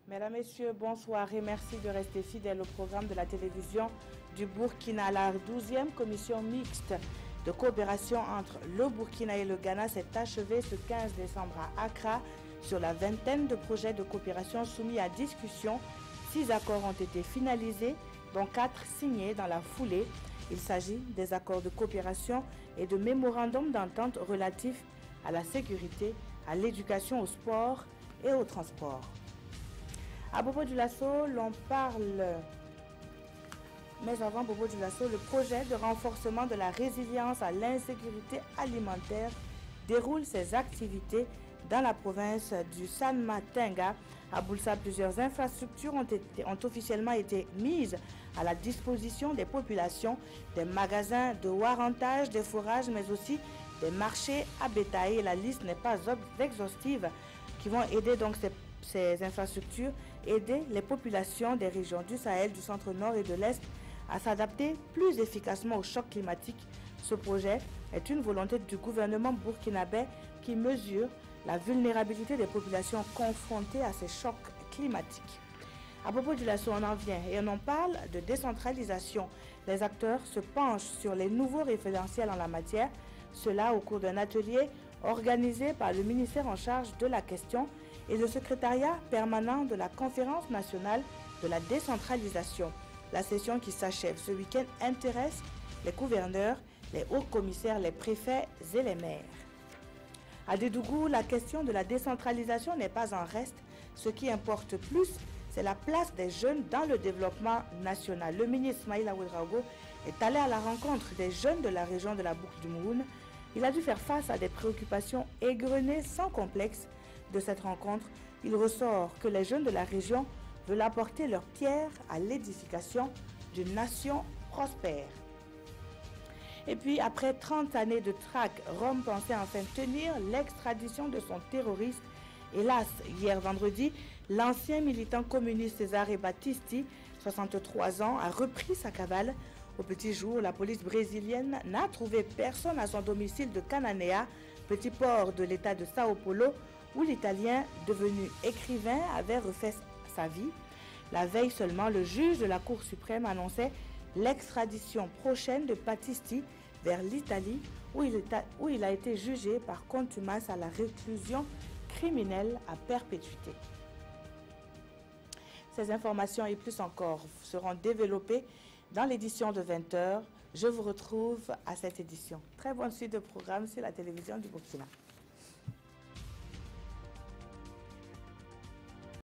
Mesdames, Messieurs, bonsoir et merci de rester fidèles au programme de la télévision du Burkina. La 12e commission mixte de coopération entre le Burkina et le Ghana s'est achevée ce 15 décembre à Accra sur la vingtaine de projets de coopération soumis à discussion. 6 accords ont été finalisés, dont 4 signés dans la foulée. Il s'agit des accords de coopération et de mémorandums d'entente relatifs à la sécurité, à l'éducation, au sport et au transport. À Bobo Dioulasso, l'on parle, mais avant Bobo Dioulasso, le projet de renforcement de la résilience à l'insécurité alimentaire déroule ses activités dans la province du San-Matenga. À Boulsa, plusieurs infrastructures ont officiellement été mises à la disposition des populations, des magasins de warrantage, des fourrages, mais aussi des marchés à bétail. La liste n'est pas exhaustive, qui vont aider donc ces infrastructures, aider les populations des régions du Sahel, du centre-nord et de l'Est à s'adapter plus efficacement au choc climatique. Ce projet est une volonté du gouvernement burkinabé qui mesure la vulnérabilité des populations confrontées à ces chocs climatiques. À Bobo Dioulasso, on en vient et on en parle de décentralisation. Les acteurs se penchent sur les nouveaux référentiels en la matière, cela au cours d'un atelier organisé par le ministère en charge de la question et le secrétariat permanent de la Conférence nationale de la décentralisation. La session qui s'achève ce week-end intéresse les gouverneurs, les hauts commissaires, les préfets et les maires. À Dédougou, la question de la décentralisation n'est pas en reste. Ce qui importe plus, c'est la place des jeunes dans le développement national. Le ministre Maïla Ouedraogo est allé à la rencontre des jeunes de la région de la Boucle du Mouroune. Il a dû faire face à des préoccupations égrenées sans complexe. De cette rencontre, il ressort que les jeunes de la région veulent apporter leur pierre à l'édification d'une nation prospère. Et puis, après 30 années de traque, Rome pensait enfin tenir l'extradition de son terroriste. Hélas, hier vendredi, l'ancien militant communiste Cesare Battisti, 63 ans, a repris sa cavale. Au petit jour, la police brésilienne n'a trouvé personne à son domicile de Cananea, petit port de l'état de Sao Paulo, où l'Italien, devenu écrivain, avait refait sa vie. La veille seulement, le juge de la Cour suprême annonçait l'extradition prochaine de Battisti vers l'Italie, où il a été jugé par contumace à la réclusion criminelle à perpétuité. Ces informations et plus encore seront développées dans l'édition de 20h. Je vous retrouve à cette édition. Très bonne suite de programme sur la télévision du Burkina.